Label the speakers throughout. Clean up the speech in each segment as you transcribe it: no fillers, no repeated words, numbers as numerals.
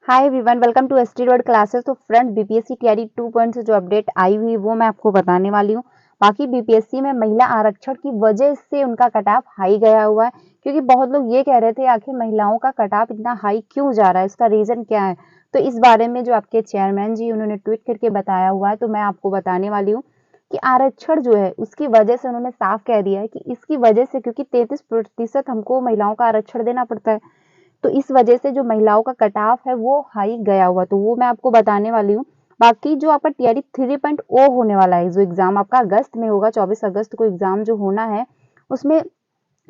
Speaker 1: Hi everyone, welcome to ST word classes. तो friend, BPSC TRE 2 से जो update आई हुई वो मैं आपको बताने वाली हूँ। बाकी बीपीएससी में महिला आरक्षण की वजह से उनका कट ऑफ हाई गया हुआ है, क्योंकि बहुत लोग ये कह रहे थे आखिर महिलाओं का कट ऑफ इतना हाई क्यों जा रहा है, इसका रीजन क्या है। तो इस बारे में जो आपके चेयरमैन जी उन्होंने ट्वीट करके बताया हुआ है, तो मैं आपको बताने वाली हूँ कि आरक्षण जो है उसकी वजह से उन्होंने साफ कह दिया है कि इसकी वजह से, क्योंकि 33% हमको महिलाओं का आरक्षण देना पड़ता है, तो इस वजह से जो महिलाओं का कट ऑफ है वो हाई गया हुआ, तो वो मैं आपको बताने वाली हूँ। बाकी जो आपका टीआरई 3.0 होने वाला है, जो एग्जाम आपका अगस्त में होगा, 24 अगस्त को एग्जाम जो होना है, उसमें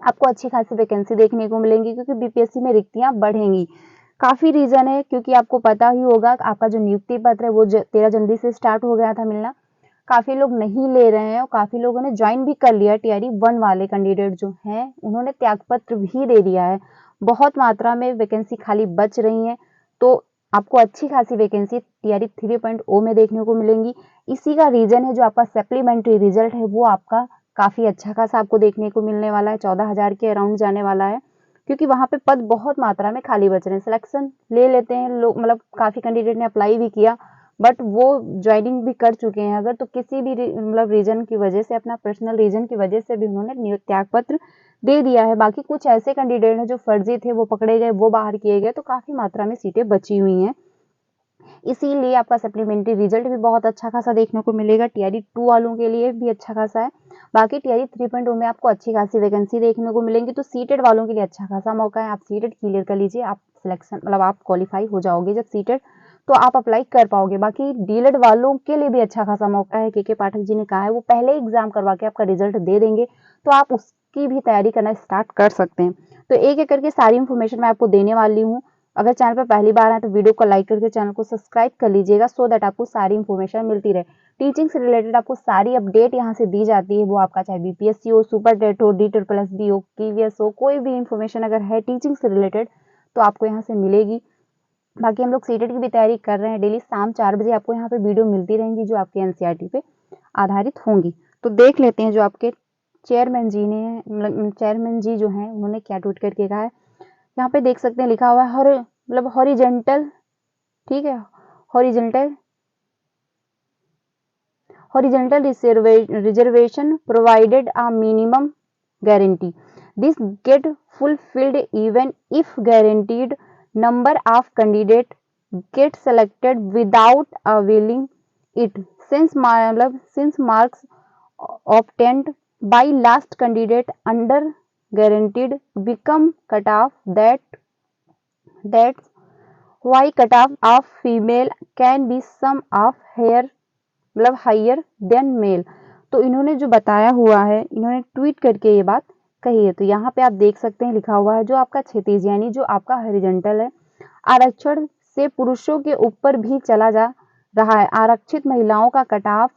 Speaker 1: आपको अच्छी खासी वैकेंसी देखने को मिलेंगी, क्योंकि बीपीएससी में रिक्तियां बढ़ेंगी। काफी रीजन है, क्योंकि आपको पता ही होगा आपका जो नियुक्ति पत्र है वो 13 जनवरी से स्टार्ट हो गया था मिलना। काफी लोग नहीं ले रहे हैं और काफी लोगों ने ज्वाइन भी कर लिया। टीआरई 1 वाले कैंडिडेट जो हैं उन्होंने त्यागपत्र भी दे दिया है। बहुत मात्रा में वैकेंसी खाली बच रही है, तो आपको अच्छी खासी वैकेंसी टीआरई 3.0 में देखने को मिलेंगी। इसी का रीजन है जो आपका सप्लीमेंट्री रिजल्ट है वो आपका काफी अच्छा खासा आपको देखने को मिलने वाला है, 14,000 के अराउंड जाने वाला है, क्योंकि वहां पे पद बहुत मात्रा में खाली बच रहे हैं। सिलेक्शन ले लेते हैं लोग, मतलब काफी कैंडिडेट ने अप्लाई भी किया, बट वो ज्वाइनिंग भी कर चुके हैं अगर, तो किसी भी मतलब रीजन की वजह से, अपना पर्सनल रीजन की वजह से भी उन्होंने त्याग पत्र दे दिया है। बाकी कुछ ऐसे कैंडिडेट हैं जो फर्जी थे, वो पकड़े गए, वो बाहर किए गए, तो काफी मात्रा में सीटें बची हुई हैं। इसीलिए आपका सप्लीमेंट्री रिजल्ट भी बहुत अच्छा खासा देखने को मिलेगा। टीआरई 2 वालों के लिए भी अच्छा खासा है। बाकी टीआरई 3.0 में आपको अच्छी खासी वैकेंसी देखने को मिलेंगी, तो सीटेड वालों के लिए अच्छा खासा मौका है। आप सीटेड क्लियर कर लीजिए, आप सिलेक्शन मतलब आप क्वालिफाई हो जाओगे जब सीटेड, तो आप अप्लाई कर पाओगे। बाकी डीएलएड वालों के लिए भी अच्छा खासा मौका है। के पाठक जी ने कहा है वो पहले एग्जाम करवा के आपका रिजल्ट दे देंगे, तो आप उसकी भी तैयारी करना स्टार्ट कर सकते हैं। तो एक एक करके सारी इन्फॉर्मेशन मैं आपको देने वाली हूँ। अगर चैनल पर पहली बार आए तो वीडियो को लाइक करके चैनल को सब्सक्राइब कर लीजिएगा, सो दैट आपको सारी इन्फॉर्मेशन मिलती रहे। टीचिंग से रिलेटेड आपको सारी अपडेट यहाँ से दी जाती है, वो आपका चाहे बीपीएससी हो, सुपर टेट हो, DSSB हो, केवीएस हो, कोई भी इन्फॉर्मेशन अगर है टीचिंग से रिलेटेड तो आपको यहाँ से मिलेगी। बाकी हम लोग सीटेट की भी तैयारी कर रहे हैं। डेली शाम 4 बजे आपको यहाँ पे वीडियो मिलती रहेंगी जो आपके एनसीईआरटी पे आधारित होंगी। तो देख लेते हैं जो आपके चेयरमैन जी ने, चेयरमैन जी जो है उन्होंने क्या ट्वीट करके कहा है। यहाँ पे देख सकते हैं लिखा हुआ है मतलब हॉरिजेंटल, ठीक है, horizontal horizontal reservation provided a minimum guarantee. This get fulfilled even if guaranteed number of candidate get selected without availing it. Since marks obtained by last candidate under guaranteed become cutoff, that's why cutoff of female can be some of higher मतलब higher then male. तो इन्होंने जो बताया हुआ है, इन्होंने tweet करके ये बात कही है। तो यहाँ पे आप देख सकते हैं लिखा हुआ है जो आपका क्षैतिज यानी जो आपका हॉरिजॉन्टल है, आरक्षण से पुरुषों के ऊपर भी चला जा रहा है। आरक्षित महिलाओं का कट ऑफ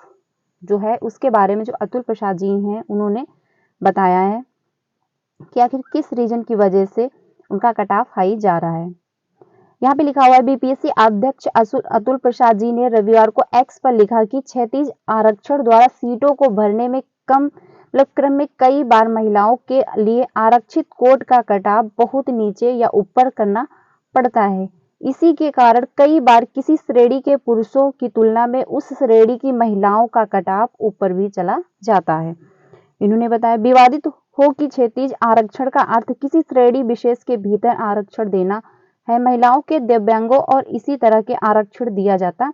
Speaker 1: जो है उसके बारे में जो अतुल प्रसाद जी हैं उन्होंने बताया है कि आखिर किस रीजन की वजह से उनका कट ऑफ हाई जा रहा है। यहाँ पे लिखा हुआ है बीपीएससी अध्यक्ष अतुल प्रसाद जी ने रविवार को एक्स पर लिखा कि क्षैतिज आरक्षण द्वारा सीटों को भरने में कम मतलब क्रम में कई बार महिलाओं के लिए आरक्षित कोट का कटाव बहुत नीचे या ऊपर करना पड़ता है। इसी के कारण कई बार किसी श्रेणी के पुरुषों की तुलना में उस श्रेणी की महिलाओं का कटाव ऊपर भी चला जाता है। इन्होंने बताया विवादित हो कि क्षैतिज आरक्षण का अर्थ किसी श्रेणी विशेष के भीतर आरक्षण देना है। महिलाओं के दिव्यांगों और इसी तरह के आरक्षण दिया जाता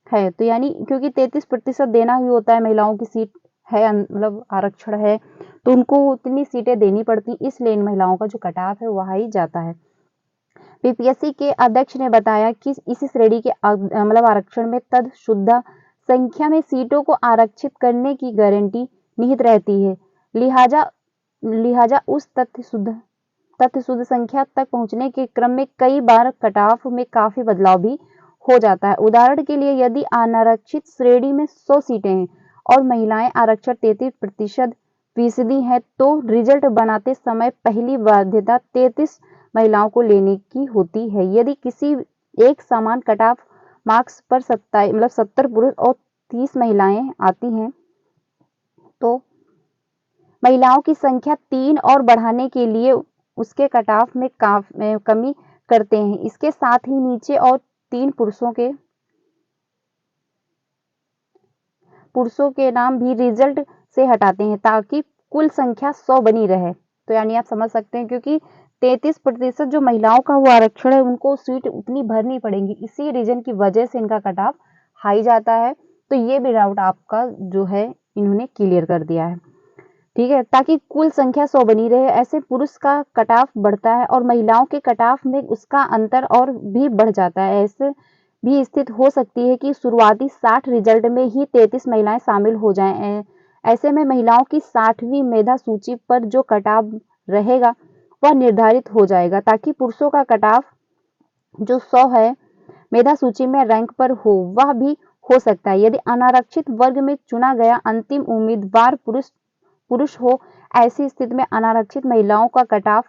Speaker 1: है। तो यानी क्योंकि 33% देना ही होता है, महिलाओं की सीट है मतलब आरक्षण है, तो उनको उतनी सीटें देनी पड़ती, इसलिए इन महिलाओं का जो कटाव है वह ही जाता है। बीपीएससी के अध्यक्ष ने बताया कि इसी श्रेणी के मतलब आरक्षण में तदशुद्ध संख्या में सीटों को आरक्षित करने की गारंटी निहित रहती है। लिहाजा उस तथ्य शुद्ध संख्या तक पहुंचने के क्रम में कई बार कटऑफ में काफी बदलाव भी हो जाता है। उदाहरण के लिए यदि अनारक्षित श्रेणी में 100 सीटें हैं और महिलाएं आरक्षण 33% है, तो रिजल्ट बनाते समय पहली बाध्यता 33 महिलाओं को लेने की होती है। यदि किसी एक समान कटऑफ मार्क्स पर 70 पुरुष और 30 महिलाएं आती हैं, तो महिलाओं की संख्या 3 और बढ़ाने के लिए उसके कट ऑफ में कमी करते हैं। इसके साथ ही नीचे और 3 पुरुषों के नाम भी रिजल्ट से हटाते हैं ताकि कुल संख्या 100 बनी रहे। तो यानी आप समझ सकते हैं, क्योंकि 33% जो महिलाओं का वो आरक्षण है, उनको सीट उतनी भरनी पड़ेंगी, इसी रीजन की वजह से इनका कट ऑफ हाई जाता है। तो ये भी डाउट आपका जो है इन्होंने क्लियर कर दिया है, ठीक है। ताकि कुल संख्या 100 बनी रहे, ऐसे पुरुष का कट ऑफ बढ़ता है और महिलाओं के कट ऑफ में उसका अंतर और भी बढ़ जाता है। ऐसे भी स्थिति हो सकती है कि शुरुआती 60 रिजल्ट में ही 33 महिलाएं शामिल हो जाएं। ऐसे में महिलाओं की 60वीं मेधा सूची पर जो कट ऑफ रहेगा वह निर्धारित हो जाएगा, ताकि पुरुषों का कट ऑफ जो 100 है मेधा सूची में रैंक पर हो, वह भी हो सकता है यदि अनारक्षित वर्ग में चुना गया अंतिम उम्मीदवार पुरुष हो। ऐसी स्थिति में अनारक्षित महिलाओं का कट ऑफ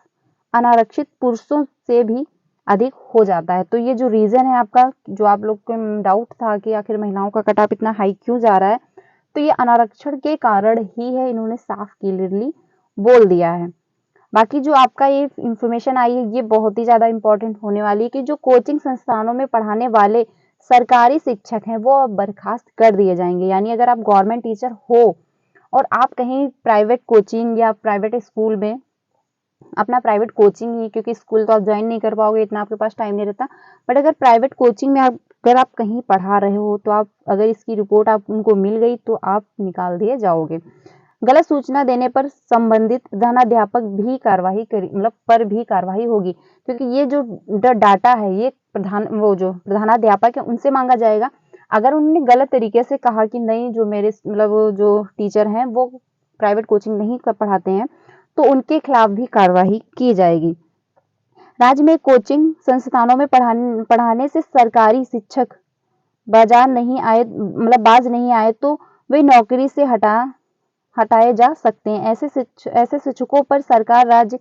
Speaker 1: अनारक्षित पुरुषों से भी अधिक हो जाता है। तो ये जो रीजन है आपका, जो आप लोग को डाउट था कि आखिर महिलाओं का कट ऑफ इतना हाई क्यों जा रहा है, तो ये अनारक्षण के कारण ही है, इन्होंने साफ क्लियरली बोल दिया है। बाकी जो आपका ये इंफॉर्मेशन आई है, ये बहुत ही ज्यादा इंपॉर्टेंट होने वाली है कि जो कोचिंग संस्थानों में पढ़ाने वाले सरकारी शिक्षक हैं वो अब बर्खास्त कर दिए जाएंगे। यानी अगर आप गवर्नमेंट टीचर हो और आप कहीं प्राइवेट कोचिंग या प्राइवेट स्कूल में अपना प्राइवेट कोचिंग ही, क्योंकि स्कूल तो आप ज्वाइन नहीं कर पाओगे, इतना आपके पास टाइम नहीं रहता, बट अगर प्राइवेट कोचिंग में अगर आप कहीं पढ़ा रहे हो तो आप अगर इसकी रिपोर्ट आप उनको मिल गई तो आप निकाल दिए जाओगे। गलत सूचना देने पर संबंधित प्रधानाध्यापक भी कार्रवाई करी पर भी कार्रवाई होगी, क्योंकि ये जो डाटा है ये जो प्रधानाध्यापक है उनसे मांगा जाएगा। अगर उन्होंने गलत तरीके से कहा कि नहीं, जो मेरे जो टीचर हैं वो प्राइवेट कोचिंग नहीं पढ़ाते हैं, तो उनके खिलाफ भी कार्रवाई की जाएगी। राज्य में कोचिंग संस्थानों में पढ़ाने से सरकारी शिक्षक बाज नहीं आए तो वे नौकरी से हटाए जा सकते हैं। ऐसे शिक्षकों पर सरकार राज्य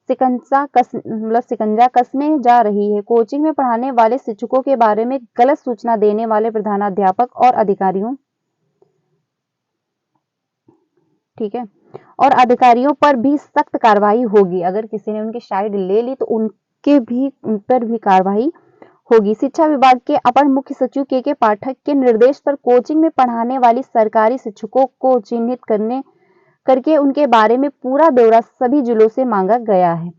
Speaker 1: शिकंजा कसने जा रही है। कोचिंग में पढ़ाने वाले शिक्षकों के बारे में गलत सूचना देने वाले प्रधानाध्यापक और अधिकारियों, ठीक है, और अधिकारियों पर भी सख्त कार्रवाई होगी। अगर किसी ने उनकी साइड ले ली तो उन पर भी कार्रवाई होगी। शिक्षा विभाग के अपर मुख्य सचिव के पाठक के निर्देश पर कोचिंग में पढ़ाने वाली सरकारी शिक्षकों को चिन्हित करके उनके बारे में पूरा ब्यौरा सभी जिलों से मांगा गया है।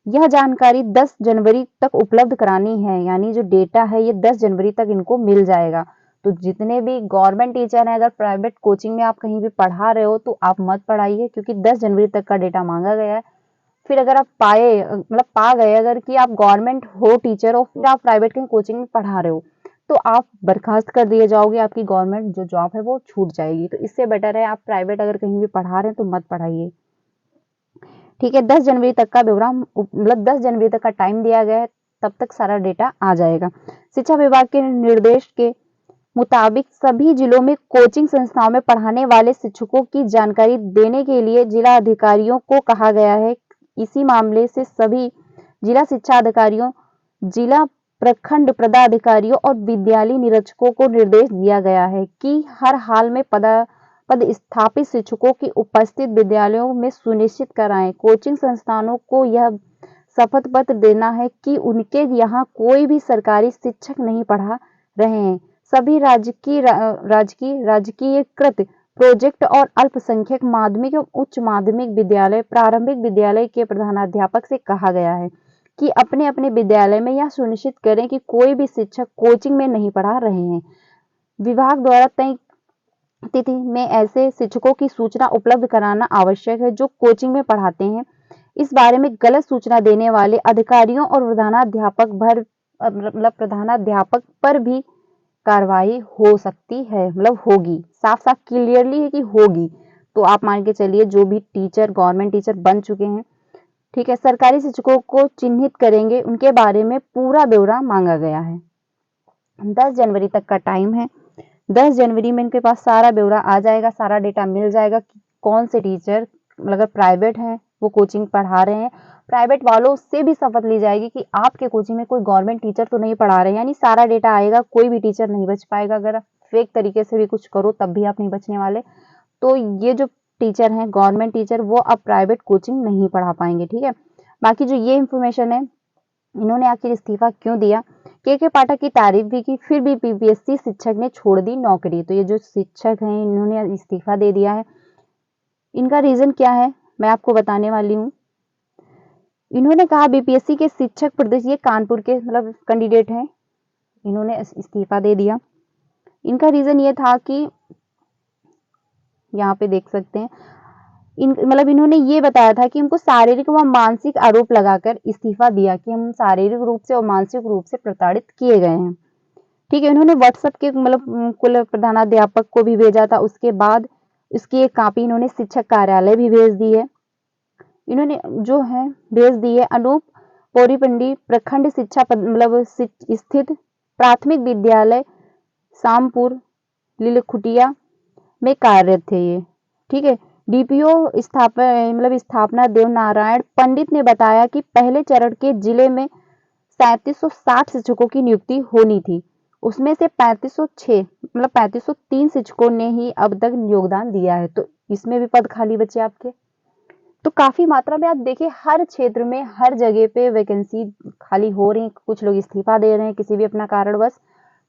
Speaker 1: यह जानकारी 10 जनवरी तक उपलब्ध करानी है। यानी जो डेटा है ये 10 जनवरी तक इनको मिल जाएगा। तो जितने भी गवर्नमेंट टीचर हैं, अगर प्राइवेट कोचिंग में आप कहीं भी पढ़ा रहे हो तो आप मत पढ़ाइए, क्योंकि 10 जनवरी तक का डेटा मांगा गया है। फिर अगर आप पा गए अगर कि आप गवर्नमेंट हो टीचर हो, फिर आप प्राइवेट कहीं कोचिंग में पढ़ा रहे हो, तो आप बर्खास्त कर दिए जाओगे, आपकी गवर्नमेंट जो जॉब है वो छूट जाएगी। तो इससे बेटर है आप प्राइवेट अगर कहीं भी पढ़ा रहे हैं तो मत पढ़ाइए, ठीक है। 10 जनवरी तक का ब्यौरा 10 जनवरी तक का टाइम दिया गया है, तब तक सारा डेटा आ जाएगा। शिक्षा विभाग के निर्देश के मुताबिक सभी जिलों में कोचिंग संस्थाओं में पढ़ाने वाले शिक्षकों की जानकारी देने के लिए जिला अधिकारियों को कहा गया है। इसी मामले से सभी जिला शिक्षा अधिकारियों, जिला प्रखंड पदाधिकारियों और विद्यालय निरीक्षकों को निर्देश दिया गया है कि हर हाल में पद स्थापित शिक्षकों की उपस्थित विद्यालयों में सुनिश्चित कराएं। कोचिंग संस्थानों को यह शपथ पत्र देना है कि उनके यहाँ कोई भी सरकारी शिक्षक नहीं पढ़ा रहे हैं। सभी राजकीयकृत प्रोजेक्ट और अल्पसंख्यक माध्यमिक एवं उच्च माध्यमिक विद्यालय, प्रारंभिक विद्यालय के प्रधानाध्यापक से कहा गया है कि अपने अपने विद्यालय में यह सुनिश्चित करें कि कोई भी शिक्षक कोचिंग में नहीं पढ़ा रहे हैं। विभाग द्वारा तय तिथि में ऐसे शिक्षकों की सूचना उपलब्ध कराना आवश्यक है जो कोचिंग में पढ़ाते हैं। इस बारे में गलत सूचना देने वाले अधिकारियों और प्रधानाध्यापक पर भी कार्रवाई हो सकती है, होगी। साफ साफ क्लियरली है कि होगी। तो आप मान के चलिए जो भी टीचर गवर्नमेंट टीचर बन चुके हैं, ठीक है, सरकारी शिक्षकों को चिन्हित करेंगे, उनके बारे में पूरा ब्यौरा मांगा गया है। 10 जनवरी तक का टाइम है। 10 जनवरी में इनके पास सारा ब्यौरा आ जाएगा, सारा डेटा मिल जाएगा कि कौन से टीचर अगर प्राइवेट हैं वो कोचिंग पढ़ा रहे हैं। प्राइवेट वालों से भी शपथ ली जाएगी कि आपके कोचिंग में कोई गवर्नमेंट टीचर तो नहीं पढ़ा रहे हैं। यानी सारा डेटा आएगा, कोई भी टीचर नहीं बच पाएगा। अगर फेक तरीके से भी कुछ करो तब भी आप नहीं बचने वाले। तो ये जो टीचर हैं गवर्नमेंट टीचर, वो अब प्राइवेट कोचिंग नहीं पढ़ा पाएंगे, ठीक है। बाकी जो ये इंफॉर्मेशन है, इन्होंने आखिर इस्तीफा क्यों दिया, के पाठक की तारीफ भी की, फिर भी बीपीएससी शिक्षक ने छोड़ दी नौकरी। तो ये जो शिक्षक हैं इन्होंने इस्तीफा दे दिया है। इनका रीजन क्या है मैं आपको बताने वाली हूँ। इन्होंने कहा बीपीएससी के शिक्षक प्रदेश, ये कानपुर के मतलब कैंडिडेट हैं, इन्होंने इस्तीफा दे दिया। इनका रीजन ये था कि यहाँ पे देख सकते हैं मतलब इन्होंने ये बताया था कि उनको शारीरिक व मानसिक आरोप लगाकर इस्तीफा दिया कि हम शारीरिक रूप से और मानसिक रूप से प्रताड़ित किए गए हैं। ठीक है, इन्होंने व्हाट्सएप के मतलब कुल प्रधानाध्यापक को भी भेजा था। उसके बाद इसकी एक कॉपी इन्होंने शिक्षक कार्यालय भी भेज दी है। इन्होंने जो है भेज दी है। अनूप पोरीपंडी प्रखंड शिक्षा मतलब स्थित प्राथमिक विद्यालय शामपुर लिलखुटिया में कार्यरत थे ये। ठीक है, डीपीओ स्थापना देवनारायण पंडित ने बताया कि पहले चरण के जिले में 3760 शिक्षकों की नियुक्ति होनी थी, उसमें से 3506 मतलब 3503 शिक्षकों ने ही अब तक योगदान दिया है। तो इसमें भी पद खाली बचे आपके। तो काफी मात्रा में आप देखिए हर क्षेत्र में हर जगह पे वैकेंसी खाली हो रही, कुछ लोग इस्तीफा दे रहे हैं किसी भी अपना कारणवश,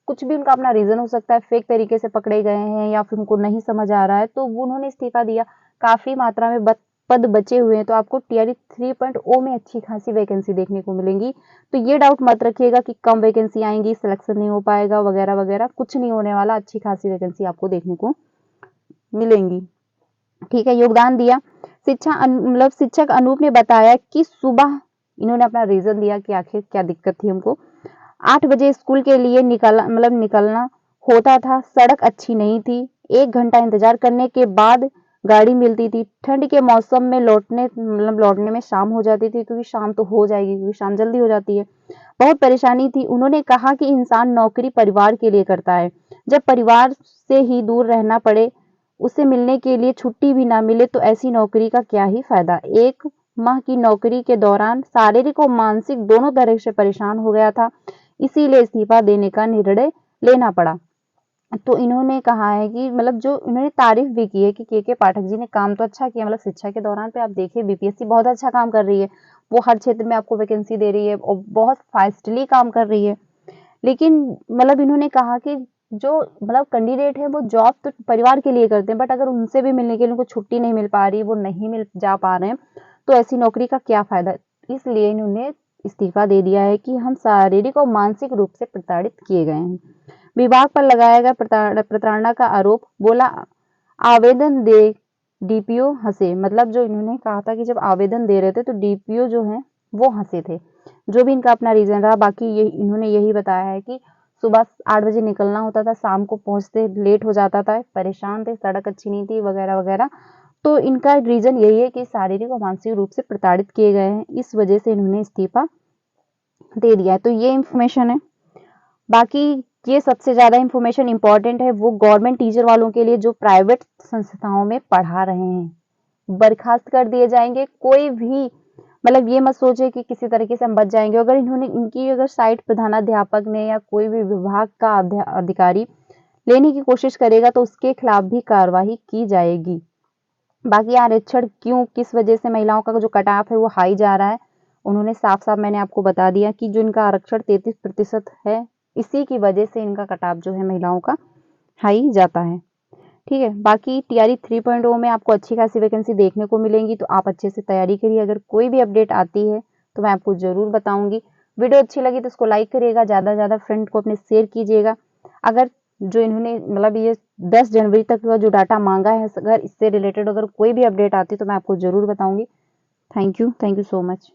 Speaker 1: कुछ भी उनका अपना रीजन हो सकता है, फेक तरीके से पकड़े गए हैं या फिर उनको नहीं समझ आ रहा है तो वो उन्होंने इस्तीफा दिया। काफी मात्रा में पद बचे हुए हैं, तो आपको टीआरई 3.0 में अच्छी खासी वैकेंसी देखने को मिलेंगी। तो ये डाउट मत रखिएगा कि कम वैकेंसी आएंगी, सिलेक्शन नहीं हो पाएगा वगैरह वगैरह, कुछ नहीं होने वाला, अच्छी खासी वैकेंसी आपको देखने को मिलेंगी। ठीक है, योगदान दिया मतलब शिक्षक अनूप ने बताया कि सुबह इन्होंने अपना रीजन दिया कि आखिर क्या दिक्कत थी हमको। 8 बजे स्कूल के लिए निकलना होता था, सड़क अच्छी नहीं थी, 1 घंटा इंतजार करने के बाद गाड़ी मिलती थी। ठंड के मौसम में लौटने में शाम हो जाती थी, क्योंकि शाम तो हो जाएगी क्योंकि शाम जल्दी हो जाती है। बहुत परेशानी थी। उन्होंने कहा कि इंसान नौकरी परिवार के लिए करता है, जब परिवार से ही दूर रहना पड़े, उसे मिलने के लिए छुट्टी भी ना मिले तो ऐसी नौकरी का क्या ही फायदा। 1 माह की नौकरी के दौरान शारीरिक और मानसिक दोनों तरह से परेशान हो गया था, इसीलिए इस्तीफा देने का निर्णय लेना पड़ा। तो इन्होंने कहा है कि मतलब जो इन्होंने तारीफ भी की है कि के पाठक जी ने काम तो अच्छा किया, मतलब शिक्षा के दौरान पे आप देखिए बीपीएससी बहुत अच्छा काम कर रही है, वो हर क्षेत्र में आपको वैकेंसी दे रही है और बहुत फास्टली काम कर रही है। लेकिन मतलब इन्होंने कहा कि जो मतलब कैंडिडेट है वो जॉब तो परिवार के लिए करते हैं, बट अगर उनसे भी मिलने के लिए उनको छुट्टी नहीं मिल पा रही, वो नहीं मिल जा पा रहे हैं, तो ऐसी नौकरी का क्या फायदा। इसलिए इन्होंने इस्तीफा दे दिया है कि हम शारीरिक और मानसिक रूप से प्रताड़ित किए गए हैं। विभाग पर लगाया गया प्रताड़ना का आरोप, बोला आवेदन दे डीपीओ हंसे। मतलब जो इन्होंने कहा था कि जब आवेदन दे रहे थे तो डीपीओ जो है वो हंसे थे, जो भी इनका अपना रीजन रहा। बाकी ये इन्होंने यही बताया है कि सुबह 8 बजे निकलना होता था, शाम को पहुंचते लेट हो जाता था, परेशान थे, सड़क अच्छी नहीं थी वगैरह वगैरह। तो इनका रीजन यही है कि शारीरिक और मानसिक रूप से प्रताड़ित किए गए हैं, इस वजह से इन्होंने इस्तीफा दे दिया है। तो ये इंफॉर्मेशन है। बाकी ये सबसे ज्यादा इंफॉर्मेशन इंपॉर्टेंट है वो गवर्नमेंट टीचर वालों के लिए जो प्राइवेट संस्थाओं में पढ़ा रहे हैं, बर्खास्त कर दिए जाएंगे। कोई भी मतलब ये मत सोचे कि किसी तरीके से हम बच जाएंगे। अगर इनकी अगर साइट प्रधानाध्यापक ने या कोई भी विभाग का अधिकारी लेने की कोशिश करेगा तो उसके खिलाफ भी कार्रवाई की जाएगी। बाकी आरक्षण क्यों किस वजह से महिलाओं का जो कट ऑफ है वो हाई जा रहा है, उन्होंने साफ साफ मैंने आपको बता दिया कि जो इनका आरक्षण 33% है, इसी की वजह से इनका कट ऑफ जो है महिलाओं का हाई जाता है। ठीक है, बाकी टीआरई 3.0 में आपको अच्छी खासी वैकेंसी देखने को मिलेंगी, तो आप अच्छे से तैयारी करिए। अगर कोई भी अपडेट आती है तो मैं आपको जरूर बताऊंगी। वीडियो अच्छी लगी तो इसको लाइक करिएगा, ज़्यादा से ज़्यादा फ्रेंड को अपने शेयर कीजिएगा। अगर जो इन्होंने मतलब ये 10 जनवरी तक का जो डाटा मांगा है, अगर इससे रिलेटेड अगर कोई भी अपडेट आती है तो मैं आपको जरूर बताऊंगी। Thank you so much.